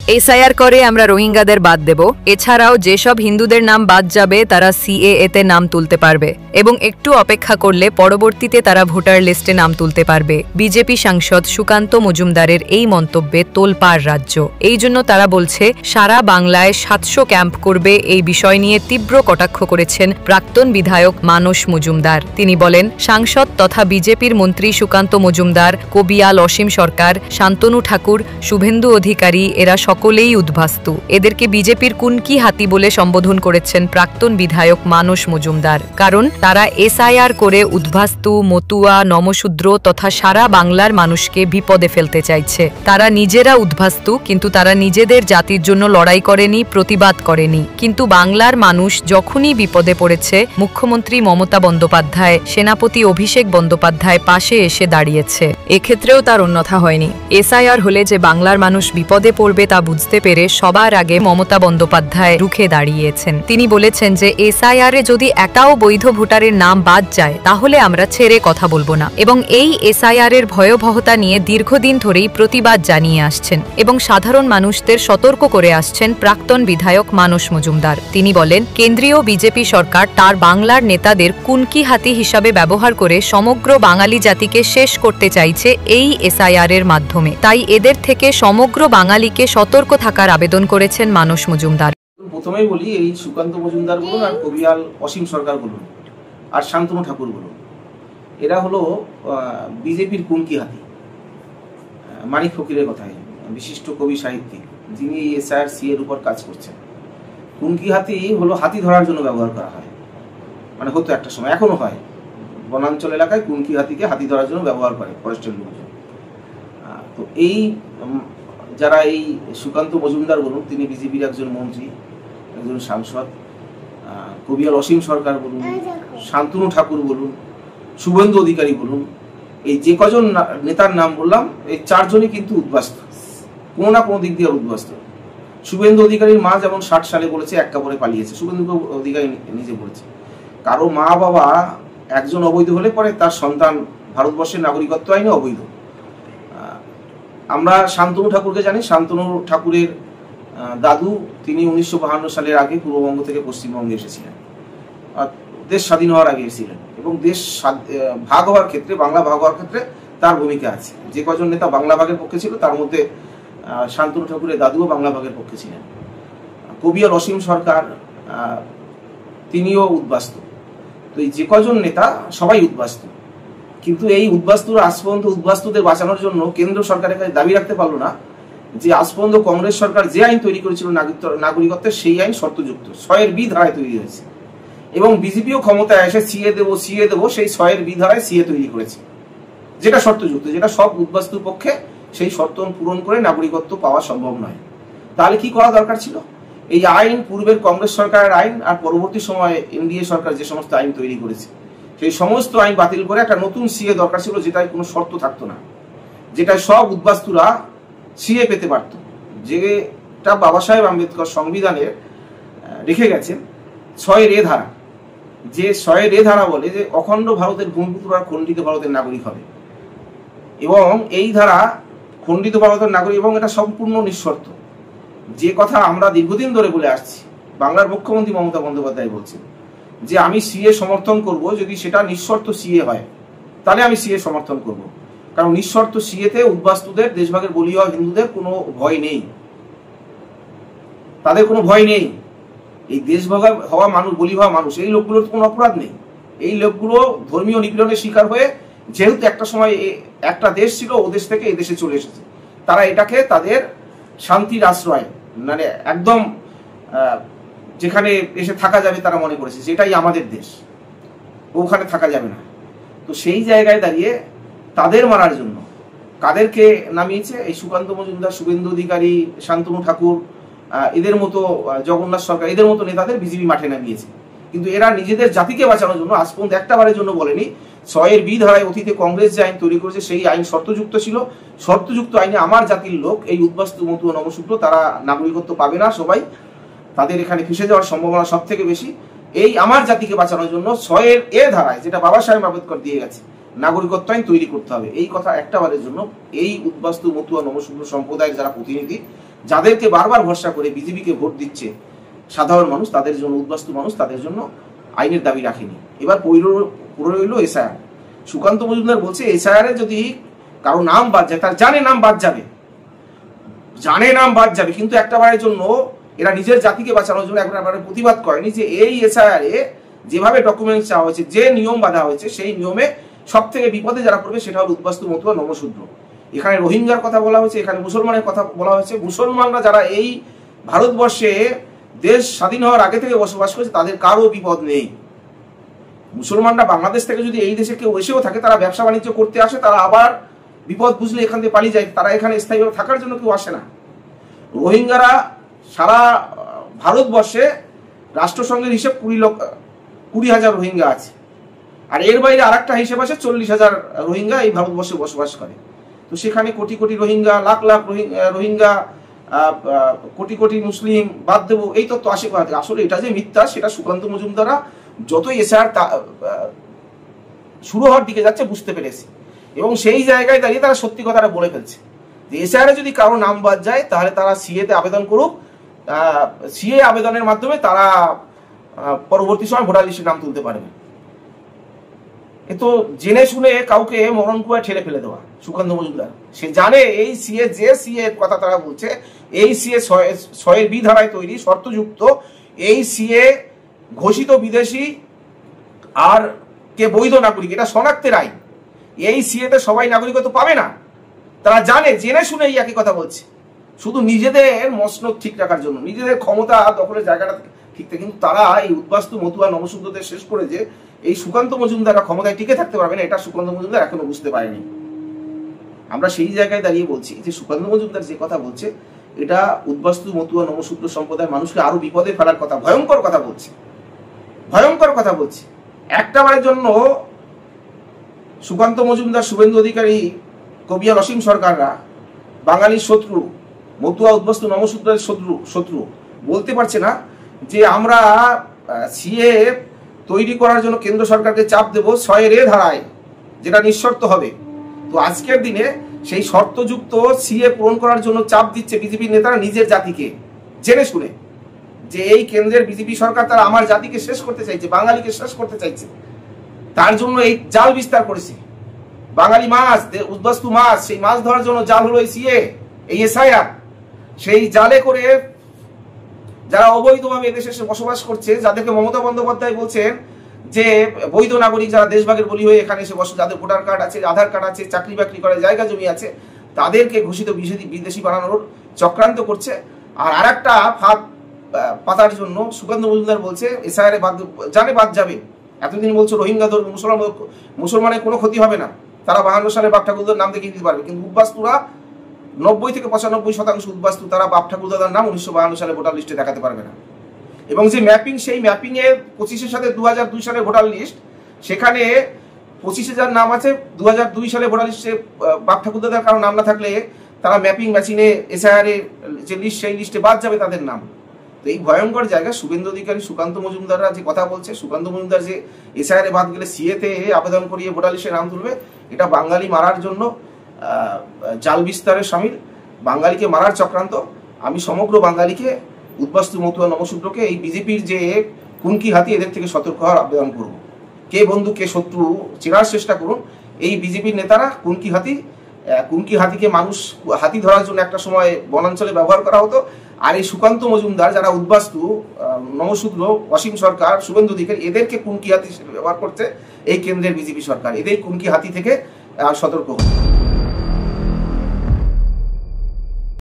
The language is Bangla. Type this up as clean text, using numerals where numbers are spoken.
এসআইআর করে আমরা রোহিঙ্গাদের বাদ দেব, এছাড়াও যেসব হিন্দুদের নাম বাদ যাবে তারা সিএএতে নাম তুলতে পারবে এবং একটু অপেক্ষা করলে পরবর্তীতে তারা ভোটার লিস্টে নাম তুলতে পারবে। বিজেপি সাংসদ সুকান্ত মজুমদারের এই মন্তব্যে তোলপাড় রাজ্য। এই জন্য তারা বলছে সারা বাংলায় ৭০০ ক্যাম্প করবে। এই বিষয় নিয়ে তীব্র কটাক্ষ করেছেন প্রাক্তন বিধায়ক মানস মজুমদার। তিনি বলেন, সাংসদ তথা বিজেপির মন্ত্রী সুকান্ত মজুমদার, কবিয়াল অসীম সরকার, শান্তনু ঠাকুর, শুভেন্দু অধিকারী এরা সকলেই উদ্বাস্তু। এদেরকে বিজেপির কুনকি হাতি বলে সম্বোধন করেছেন প্রাক্তন বিধায়ক মানস মজুমদার। কারণ তারা এসআইআর করে উদ্বাস্তু, মতুয়া, নমশূদ্র তথা সারা বাংলার মানুষকে বিপদে ফেলতে চাইছে। তারা নিজেরা উদ্বাস্তু, কিন্তু তারা নিজেদের জাতির জন্য লড়াই করেনি, প্রতিবাদ করেনি। কিন্তু বাংলার মানুষ যখনই বিপদে পড়েছে, মুখ্যমন্ত্রী মমতা বন্দ্যোপাধ্যায়, সেনাপতি অভিষেক বন্দ্যোপাধ্যায় পাশে এসে দাঁড়িয়েছে। এক্ষেত্রেও তার অন্যথা হয়নি। এসআইআর হলে যে বাংলার মানুষ বিপদে পড়বে তা বুঝতে পেরে সবার আগে মমতা বন্দ্যোপাধ্যায় রুখে দাঁড়িয়েছেন। তিনি বলেছেন যে এসআইআর এ যদি একটাও বৈধ ভোটারের নাম বাদ যায় তাহলে আমরা ছেড়ে কথা বলবো না, এবং এই এসআইআর এর ভয়াবহতা নিয়ে দীর্ঘদিন ধরেই প্রতিবাদ জানিয়ে আসছেন এবং সাধারণ মানুষদের সতর্ক করে আসছেন প্রাক্তন বিধায়ক মানস মজুমদার। তিনি বলেন, কেন্দ্রীয় বিজেপি সরকার তার বাংলার নেতাদের কুনকি হাতি হিসাবে ব্যবহার করে সমগ্র বাঙালি জাতিকে শেষ করতে চাইছে এই এসআইআর এর মাধ্যমে। তাই এদের থেকে সমগ্র বাঙালিকে সতর্ক থাকার আবেদন করেছেন মানস মজুমদার। প্রথমেই বলি, এই সুকান্ত মজুমদার বলুন আর কবিয়াল অসীম সরকার বলুন আর শান্তনু ঠাকুর বলুন, এরা হলো বিজেপির কুনকি হাতি। মানিক ফকিরের কথায়, বিশিষ্ট কবি সাহিত্যিক, যিনি এসআইআর এর উপর কাজ করছেন। কুনকি হাতি হলো হাতি ধরার জন্য ব্যবহার করা হয়, মানে হতো একটা সময়, এখনো হয়। বনাঞ্চল এলাকায় কুনকি হাতিকে হাতি ধরার জন্য ব্যবহার করে ফরেস্টের লোকজন। তো এই যারা এই সুকান্ত মজুমদার বলুন, তিনি বিজেপির একজন মন্ত্রী, একজন সাংসদ, কবিয়াল অসীম সরকার বলুন, শান্তনু ঠাকুর বলুন, শুভেন্দু অধিকারী বলুন, এই যে কজন নেতার নাম বললাম, এই চারজনই কিন্তু উদ্বাস্তু, কোনো না কোনো দিক দিয়ে উদ্বাস্তু। শুভেন্দু অধিকারীর মা যেমন 60 সালে বলেছে এক কাপড়ে পালিয়েছে, শুভেন্দু অধিকারী নিজে বলেছে। কারো মা বাবা একজন অবৈধ হলে পরে তার সন্তান ভারতবর্ষের নাগরিকত্ব আইনে অবৈধ। আমরা শান্তনু ঠাকুরকে জানি। শান্তনু ঠাকুরের দাদু, তিনি 1952 সালের আগে পূর্ববঙ্গ থেকে পশ্চিমবঙ্গে এসেছিলেন, দেশ স্বাধীন হওয়ার আগে এসেছিলেন, এবং দেশ ভাগ হওয়ার ক্ষেত্রে, বাংলা ভাগ হওয়ার ক্ষেত্রে তার ভূমিকা আছে। যে কজন নেতা বাংলা ভাগের পক্ষে ছিল তার মধ্যে শান্তনু ঠাকুরের দাদুও বাংলা ভাগের পক্ষে ছিলেন। কবিয়াল অসীম সরকার, তিনিও উদ্বাস্তু। তো এই যে কজন নেতা সবাই উদ্বাস্তু, কিন্তু এই উদ্বাস্তুরা আজ পর্যন্ত উদ্বাস্তুদের বাঁচানোর জন্য কেন্দ্র সরকারের কাছে দাবি রাখতে পারলো না যে আজ পর্যন্ত কংগ্রেস সরকার যে আইন তৈরি করেছিল নাগরিকত্বের, সেই আইন শর্তযুক্ত 6 বি ধারায় তৈরি হয়েছে, এবং বিজেপিও ক্ষমতায় এসে সিএ দেবো সেই 6 বি ধারায় সিএ তৈরি করেছে, যেটা শর্তযুক্ত, যেটা সব উদ্বাস্তুর পক্ষে সেই শর্ত পূরণ করে নাগরিকত্ব পাওয়া সম্ভব নয়। তাহলে কি করা দরকার ছিল? এই আইন পূর্বের কংগ্রেস সরকারের আইন আর পরবর্তী সময়ে এনডিএ সরকার যে সমস্ত আইন তৈরি করেছে, সেই সমস্ত আইন বাতিল করে একটা নতুন সিএ দরকার ছিল, যেটায় কোনো শর্ত থাকতো না, যেটা সব উদ্বাস্তুরা সিএ পেতে পারত। যেটা বাবা সাহেব আম্বেদকর সংবিধানে রেখে গেছেন 6 ধারা, যে 6 ধারা বলে যে অখণ্ড ভারতের ভূমিপুত্ররা খণ্ডিত ভারতের নাগরিক হবে, এবং এই ধারা খণ্ডিত ভারতের নাগরিক, এবং এটা সম্পূর্ণ নিঃশর্ত। যে কথা আমরা দীর্ঘদিন ধরে বলে আসছি, বাংলার মুখ্যমন্ত্রী মমতা বন্দ্যোপাধ্যায় বলছেন যে আমি সিএ সমর্থন করব যদি সেটা নিঃশর্ত সিএ হয়, তাহলে আমি সিএ সমর্থন করব। কারণ নিঃশর্ত সিএতে উদ্বাস্তুদের, দেশভাগের বলি হওয়া হিন্দুদের কোনো ভয় নেই, তাদের কোনো ভয় নেই। এই দেশভাগ হওয়া মানুষ, বলি হওয়া মানুষ, এই লোকগুলোর কোনো অপরাধ নেই। এই লোকগুলো ধর্মীয় নিপীড়নের শিকার হয়ে, যেহেতু একটা সময় একটা দেশ ছিল, ও দেশ থেকে এই দেশে চলে এসেছে, তারা এটাকে তাদের শান্তির আশ্রয়, মানে একদম যেখানে এসে থাকা যাবে তারা মনে করেছে যেটাই আমাদের দেশ, ওখানে থাকা যাবে না। তো সেই জায়গায় দাঁড়িয়ে তাদের মারার জন্য কাদেরকে নামিয়েছে? এই সুকান্ত মজুমদার, শুভেন্দু অধিকারী, শান্তনু ঠাকুর, এদের মতো, জগন্নাথ সরকার, এদের মতো নেতাদের বিজেপি মাঠে নামিয়েছে। কিন্তু এরা নিজেদের জাতিকে বাঁচানোর জন্য আজ পর্যন্ত একটা বারের জন্য বলেনি 6 বি ধারায় অতীতে কংগ্রেস যে আইন তৈরি করেছে সেই আইন শর্তযুক্ত ছিল, শর্তযুক্ত আইনে আমার জাতির লোক, এই উদ্বাস্তু, মতুয়া, নমশূদ্র, তারা নাগরিকত্ব পাবে না। সবাই তাদের এখানে ফেসে যাওয়ার সম্ভাবনা সব থেকে বেশি। এই আমার জাতিকে বাঁচানোর জন্য 6 ধারায়, যেটা বাবা সাহেব আম্বেদকর দিয়ে গেছে, নাগরিকত্ব আইন তৈরি করতে হবে। এই কথা একটা বারের জন্য এই উদ্বাস্তু, মতুয়া, নমশূদ্র সম্প্রদায়ের যারা প্রতিনিধি, যাদেরকে বারবার ভরসা করে বিজেপিকে ভোট দিচ্ছে সাধারণ মানুষ, তাদের জন্য, উদ্বাস্তু মানুষ, তাদের জন্য আইনের দাবি রাখেনি। এবার পড়ে রইল এসআইআর। সুকান্ত মজুমদার বলছে এসআইআর এ যদি কারো নাম বাদ যায়, তার জানে নাম বাদ যাবে, কিন্তু একটা বারের জন্য এরা নিজের জাতিকে বাঁচানোর জন্য একবারে প্রতিবাদ করেনি যে এই এসআইআর এ যেভাবে ডকুমেন্টস চাওয়া হয়েছে, যে নিয়ম বাঁধা হয়েছে, সেই নিয়মে সব থেকে বিপদে যারা পড়বে সেটা হল উদ্বাস্তু, মতুয়া, নমশূদ্র। এখানে রোহিঙ্গার কথা বলা হয়েছে, এখানে মুসলমানের কথা বলা হয়েছে। মুসলমানরা যারা এই ভারতবর্ষে দেশ স্বাধীন হওয়ার আগে থেকে বসবাস করেছে, তাদের কারো বিপদ নেই। মুসলমানরা বাংলাদেশ থেকে যদি এই দেশে কেউ এসেও থাকে, তারা ব্যবসা বাণিজ্য করতে আসে, তারা আবার বিপদ বুঝলে এখান থেকে পালিয়ে যায়, তারা এখানে স্থায়ীভাবে থাকার জন্য কেউ আসে না। রোহিঙ্গারা সারা ভারতবর্ষে রাষ্ট্রসংঘের হিসেব 20,000 রোহিঙ্গা আছে, আর এর বাইরে আর একটা হিসেব আছে 40,000 রোহিঙ্গা এই ভারতবর্ষে বসবাস করে। তো সেখানে কোটি কোটি রোহিঙ্গা, লাখ লাখ রোহিঙ্গা, কোটি কোটি মুসলিম বাদ দেবো, এই তত্ত্ব আসে কোথা থেকে? আসলে এটা যে মিথ্যা, সেটা সুকান্ত মজুমদাররা যতই এসআইআর শুরু হওয়ার দিকে যাচ্ছে বুঝতে পেরেছে, এবং সেই জায়গায় দাঁড়িয়ে তারা সত্যি কথাটা বলে ফেলছে যে এসআইআর যদি কারো নাম বাদ যায়, তাহলে তারা সিএতে আবেদন করুক, সিএ আবেদনের মাধ্যমে তারা পরবর্তী সময় ভোটার লিস্টে নাম তুলতে পারবে। এ তো জেনে শুনে কাউকে মরণ কুয়ায় ঠেলে ফেলে দেওয়া সুকান্ত মজুমদার। সে জানে এই সিএ, যে সিএ কথা তারা বলছে, এই সিএ 6(b) ধারায় তৈরি, শর্তযুক্ত। এই সিএ ঘোষিত বিদেশি আর কে বৈধ নাগরিক, এটা শনাক্তের আইন। এই সিএতে সবাই নাগরিকত্ব পাবে না, তারা জানে, জেনে শুনে এই একই কথা বলছে, শুধু নিজেদের মসনদ ঠিক রাখার জন্য, নিজেদের ক্ষমতা দখলের জায়গাটা ঠিক থাকে। কিন্তু তারা এই উদ্বাস্তু, মতুয়া, নমশূদ্রদের শেষ করে যে এই সুকান্ত মজুমদাররা ক্ষমতায় টিকে থাকতে পারবে না, এটা সুকান্ত মজুমদার এখনো বুঝতে পারেনি। আমরা সেই জায়গায় দাঁড়িয়ে বলছি যে সুকান্ত মজুমদার যে কথা বলছে, এটা উদ্বাস্তু, মতুয়া, নমশূদ্র সম্প্রদায়ের মানুষকে আরো বিপদে ফেলার কথা, ভয়ঙ্কর কথা বলছে, ভয়ঙ্কর কথা বলছে। একটা বারের জন্য সুকান্ত মজুমদার, শুভেন্দু অধিকারী, কবিয়াল অসীম সরকাররা বাঙালির শত্রু, মতুয়া, উদ্বাস্তু, নমশূদ্রের শত্রু বলতে পারছে না যে আমরা সিএ তৈরি করার জন্য কেন্দ্র সরকারকে চাপ দেব 6(a) ধারায়, যেটা নিঃশর্ত হবে। তো আজকের দিনে সেই শর্তযুক্ত সিএ পূরণ করার জন্য চাপ দিচ্ছে বিজেপির নেতারা নিজের জাতিকে, জেনে শুনে, যে এই কেন্দ্রের বিজেপি সরকার তারা আমার জাতিকে শেষ করতে চাইছে, বাঙালিকে শেষ করতে চাইছে। তার জন্য এই জাল বিস্তার করেছে। বাঙালি মাছ, উদ্বাস্তু মাছ, সেই মাছ ধরার জন্য জাল হলো এই সিএ, এই এসআইআর। সেই জালে করে যারা অবৈধভাবে এদেশে এসে বসবাস করছে, যাদেরকে মমতা বন্দ্যোপাধ্যায় বলছেন যে বৈধ নাগরিক, যারা দেশভাগের বলি হয়ে এখানে এসে বসে, যাদের ভোটার কার্ড আছে, আধার কার্ড আছে, চাকরি বাকরি করে জায়গা জমি আছে, তাদেরকে ঘোষিত বিদেশি বানানোর চক্রান্ত করছে। আর আরেকটা ফাঁদ পাতার জন্য সুকান্ত মজুমদার বলছে এসআইআর জানে বাদ যাবে। এতদিন বলছে রোহিঙ্গা ধর্ম, মুসলমানের কোনো ক্ষতি হবে না, তারা 52 সালে বাপ ঠাকুরদার নাম দেখিয়ে দিতে পারবে। কিন্তু উদ্বাস্তুরা 90 থেকে 95% উদ্বাস্তু, তারা বাপ ঠাকুরদার নাম 1952 সালে ভোটার লিস্টে দেখাতে পারবে না। এবং যে ম্যাপিং, সেই ম্যাপিং এর 25-এর সাথে 2002 সালের ভোটার লিস্ট, সেখানে 25,000 নাম আছে। 2002 সালে ভোটার লিস্টে বাপ ঠাকুরদার কারো নাম না থাকলে তারা ম্যাপিং মেশিনে এসআইআর এর যে লিস্ট, সেই লিস্টে বাদ যাবে তাদের নাম। তো এই ভয়ঙ্কর জায়গায় শুভেন্দু অধিকারী, সুকান্ত মজুমদাররা যে কথা বলছে, সুকান্ত মজুমদার যে এসআইআর এ বাদ গেলে সিএতে আবেদন করিয়ে ভোটার লিস্টে নাম তুলবে, এটা বাঙালি মারার জন্য জাল বিস্তারের সামিল, বাঙালিকে মারার চক্রান্ত। আমি সমগ্র বাঙালিকে, উদ্বাস্তু, মতুয়া, নমশূদ্রকে, এই বিজেপির যে কুনকি হাতি, এদের থেকে সতর্ক হওয়ার আবেদন করব। কে বন্ধু কে শত্রু চেনার চেষ্টা করুন। এই বিজেপির নেতারা কুনকি হাতিকে মানুষ হাতি ধরার জন্য একটা সময় বনাঞ্চলে ব্যবহার করা হতো। আর এই সুকান্ত মজুমদার, যারা উদ্বাস্তু, নমশূদ্র, অসীম সরকার, শুভেন্দু অধিকারী, এদেরকে কুনকি হাতি হিসেবে ব্যবহার করছে এই কেন্দ্রের বিজেপি সরকার। এদের কুনকি হাতি থেকে সতর্ক হন।